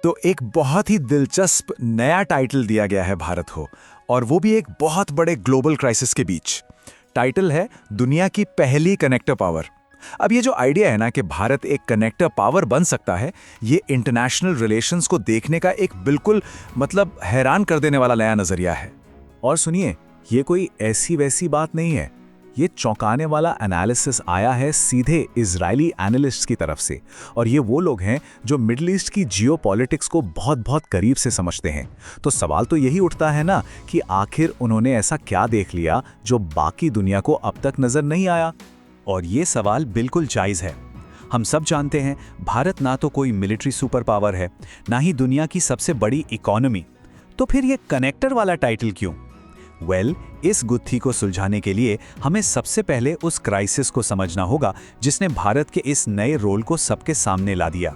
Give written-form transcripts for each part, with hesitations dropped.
तो एक बहुत ही दिलचस्प नया टाइटल दिया गया है भारत को, और वो भी एक बहुत बड़े ग्लोबल क्राइसिस के बीच। टाइटल है दुनिया की पहली कनेक्टर पावर। अब ये जो आइडिया है ना कि भारत एक कनेक्टर पावर बन सकता है, ये इंटरनेशनल रिलेशंस को देखने का एक बिल्कुल हैरान कर देने वाला नया नजरिया है। और सुनिए, ये कोई ऐसी वैसी बात नहीं है। ये चौंकाने वाला एनालिसिस आया है सीधे इजरायली एनालिस्ट्स की तरफ से, और ये वो लोग हैं जो मिडिल ईस्ट की जियोपॉलिटिक्स को बहुत बहुत करीब से समझते हैं। तो सवाल तो यही उठता है ना कि आखिर उन्होंने ऐसा क्या देख लिया जो बाकी दुनिया को अब तक नजर नहीं आया। और ये सवाल बिल्कुल जायज़ है। हम सब जानते हैं भारत ना तो कोई मिलिट्री सुपर पावर है, ना ही दुनिया की सबसे बड़ी इकोनॉमी। तो फिर ये कनेक्टर वाला टाइटल क्यों? इस गुत्थी को सुलझाने के लिए हमें सबसे पहले उस क्राइसिस को समझना होगा जिसने भारत के इस नए रोल को सबके सामने ला दिया।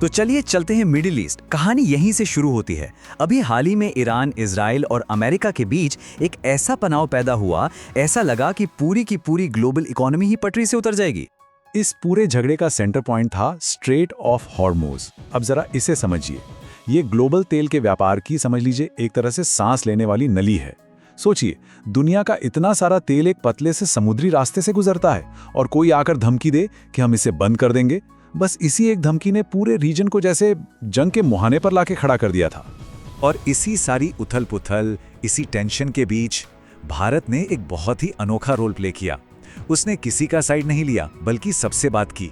तो चलिए चलते हैं मिडिल ईस्ट। कहानी यहीं से शुरू होती है। अभी हाल ही में ईरान, इजराइल और अमेरिका के बीच एक ऐसा तनाव पैदा हुआ, ऐसा लगा कि पूरी की पूरी ग्लोबल इकोनॉमी ही पटरी से उतर जाएगी। इस पूरे झगड़े का सेंटर पॉइंट था स्ट्रेट ऑफ हॉर्मुज। अब जरा इसे समझिए। ये ग्लोबल तेल के व्यापार की, समझ लीजिए, एक तरह से सांस लेने वाली नली है। सोचिए, दुनिया का इतना सारा तेल एक पतले से समुद्री रास्ते से गुजरता है, और कोई आकर धमकी दे कि हम इसे बंद कर देंगे। बस इसी एक धमकी ने पूरे रीजन को जैसे जंग के मुहाने पर लाके खड़ा कर दिया था। और इसी सारी उथल पुथल, इसी टेंशन के बीच भारत ने एक बहुत ही अनोखा रोल प्ले किया। उसने किसी का साइड नहीं लिया, बल्कि सबसे बात की।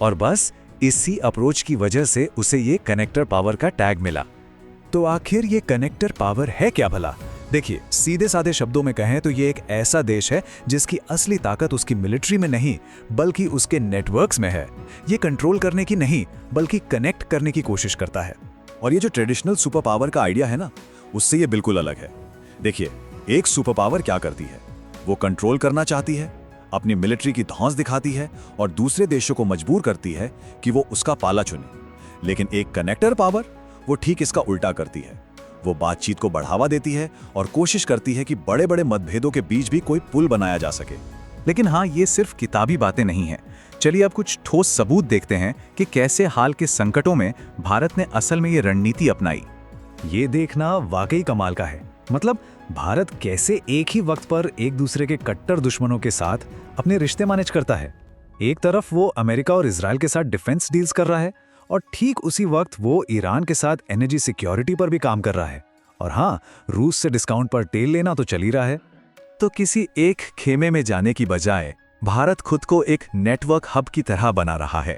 और बस इसी अप्रोच की वजह से उसे ये कनेक्टर पावर का टैग मिला। तो आखिर ये कनेक्टर पावर है क्या भला? देखिए, सीधे साधे शब्दों में कहें तो ये एक ऐसा देश है जिसकी असली ताकत उसकी मिलिट्री में नहीं, बल्कि उसके नेटवर्क्स में है। ये कंट्रोल करने की नहीं, बल्कि कनेक्ट करने की कोशिश करता है। और ये जो ट्रेडिशनल सुपर पावर का आइडिया है ना, उससे ये बिल्कुल अलग है। देखिए, एक सुपर पावर क्या करती है? वो कंट्रोल करना चाहती है, अपनी मिलिट्री की धौंस दिखाती है और दूसरे देशों को मजबूर करती है कि वो उसका पाला चुने। लेकिन एक कनेक्टर पावर, वो ठीक इसका उल्टा करती है। वो बातचीत को बढ़ावा देती है और कोशिश करती है कि बड़े बड़े मतभेदों के बीच भी कोई पुल बनाया जा सके। लेकिन हाँ, ये सिर्फ किताबी बातें नहीं हैं। चलिए अब कुछ ठोस सबूत देखते हैं कि कैसे हाल के संकटों में भारत ने असल में ये रणनीति अपनाई। ये देखना वाकई कमाल का है। भारत कैसे एक ही वक्त पर एक दूसरे के कट्टर दुश्मनों के साथ अपने रिश्ते मैनेज करता है। एक तरफ वो अमेरिका और इजराइल के साथ डिफेंस डील्स कर रहा है, और ठीक उसी वक्त वो ईरान के साथ एनर्जी सिक्योरिटी पर भी काम कर रहा है। और हाँ, रूस से डिस्काउंट पर तेल लेना तो चल ही रहा है। तो किसी एक खेमे में जाने की बजाय भारत खुद को एक नेटवर्क हब की तरह बना रहा है।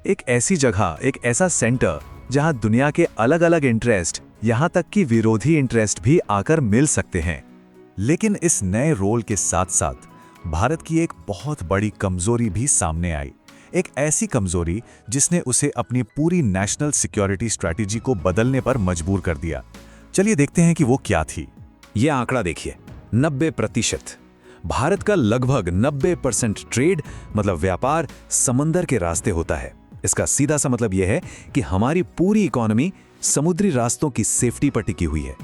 एक ऐसी जगह, एक ऐसा सेंटर जहां दुनिया के अलग अलग इंटरेस्ट, यहां तक कि विरोधी इंटरेस्ट भी आकर मिल सकते हैं। लेकिन इस नए रोल के साथ साथ भारत की एक बहुत बड़ी कमजोरी भी सामने आई। एक ऐसी कमजोरी जिसने उसे अपनी पूरी नेशनल सिक्योरिटी स्ट्रैटेजी को बदलने पर मजबूर कर दिया। चलिए देखते हैं कि वो क्या थी। यह आंकड़ा देखिए, 90%। भारत का लगभग 90% ट्रेड, व्यापार, समंदर के रास्ते होता है। इसका सीधा सा मतलब यह है कि हमारी पूरी इकोनॉमी समुद्री रास्तों की सेफ्टी पर टिकी हुई है।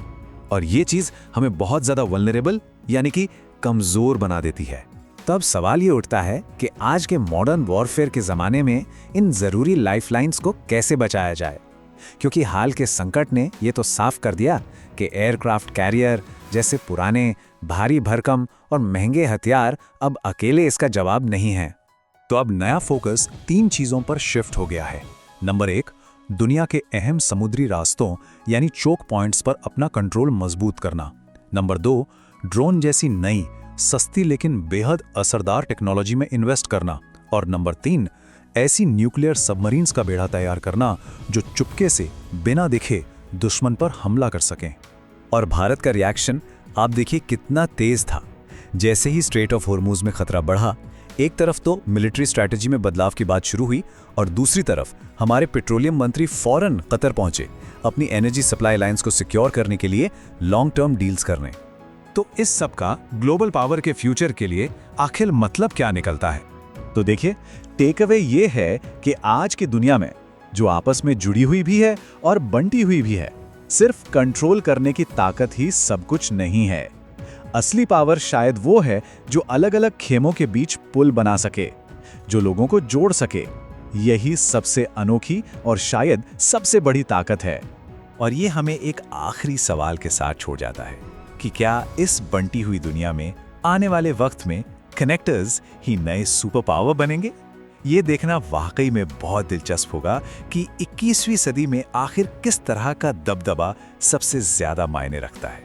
और ये चीज हमें बहुत ज्यादा वल्नरेबल, यानी कि कमजोर बना देती है। तब सवाल ये उठता है कि आज के मॉडर्न वॉरफेयर के ज़माने में इन ज़रूरी लाइफलाइंस को कैसे बचाया जाए, क्योंकि हाल के संकट ने ये तो साफ कर दिया कि एयरक्राफ्ट कैरियर जैसे पुराने, भारी भरकम और महंगे हथियार अब अकेले इसका जवाब नहीं हैं। तो अब नया फोकस 3 चीज़ों पर शिफ्ट हो गया है। नंबर 1, दुनिया के अहम समुद्री रास्तों यानी चोक पॉइंट्स पर अपना कंट्रोल मजबूत करना। नंबर 2, ड्रोन जैसी नई, सस्ती लेकिन बेहद असरदार टेक्नोलॉजी में इन्वेस्ट करना। और नंबर 3, ऐसी न्यूक्लियर सबमरीन्स का बेड़ा तैयार करना जो चुपके से, बिना दिखे, दुश्मन पर हमला कर सकें। और भारत का रिएक्शन आप देखिए कितना तेज था। जैसे ही स्ट्रेट ऑफ हॉर्मुज में खतरा बढ़ा, एक तरफ तो मिलिट्री स्ट्रैटेजी में बदलाव की बात शुरू हुई, और दूसरी तरफ हमारे पेट्रोलियम मंत्री फौरन कतर पहुंचे अपनी एनर्जी सप्लाई लाइंस को सिक्योर करने के लिए लॉन्ग टर्म डील्स करने। तो इस सब का ग्लोबल पावर के फ्यूचर के लिए आखिर मतलब क्या निकलता है? तो देखिए, टेक अवे ये है कि आज की दुनिया में जो आपस में जुड़ी हुई भी है और बंटी हुई भी है, सिर्फ कंट्रोल करने की ताकत ही सब कुछ नहीं है। असली पावर शायद वो है जो अलग अलग खेमों के बीच पुल बना सके, जो लोगों को जोड़ सके। यही सबसे अनोखी और शायद सबसे बड़ी ताकत है। और ये हमें एक आखिरी सवाल के साथ छोड़ जाता है कि क्या इस बंटी हुई दुनिया में आने वाले वक्त में कनेक्टर्स ही नए सुपर पावर बनेंगे? ये देखना वाकई में बहुत दिलचस्प होगा कि 21वीं सदी में आखिर किस तरह का दबदबा सबसे ज्यादा मायने रखता है।